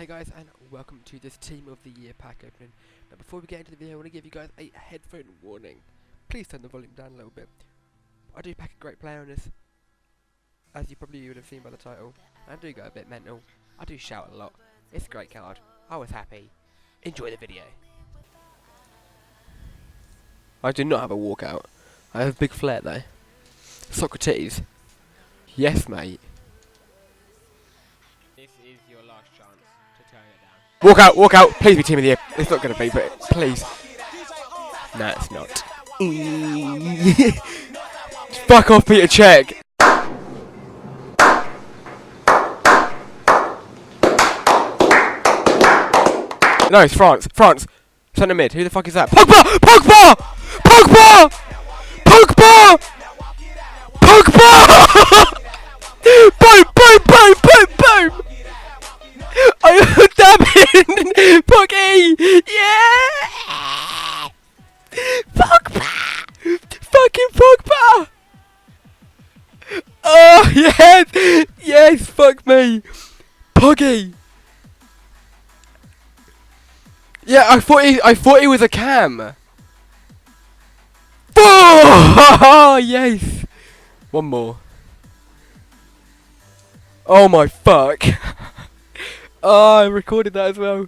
Hey guys, and welcome to this Team of the Year pack opening. Now before we get into the video, I want to give you guys a headphone warning. Please turn the volume down a little bit. I do pack a great player on this, as you probably would have seen by the title. I do go a bit mental. I do shout a lot. It's a great card. I was happy. Enjoy the video. I do not have a walkout. I have a big flair though. Socrates. Yes, mate. This is your last chance to turn it down. Walk out, please be Team of the Year. It's not going to be, but please. No, it's not. Fuck off, Peter Check. No, it's France. France. Centre mid. Who the fuck is that? Pogba! Pogba! Pogba! Pogba! Pogba! Boom! Boom! Boom! Boom! Boom! Oh, damn it! Poggy! Yeah! Pogba! Fucking Pogba! Oh, yes! Yes, fuck me! Poggy! Yeah, I thought he was a cam. Oh, yes! One more. Oh my fuck. Oh, I recorded that as well.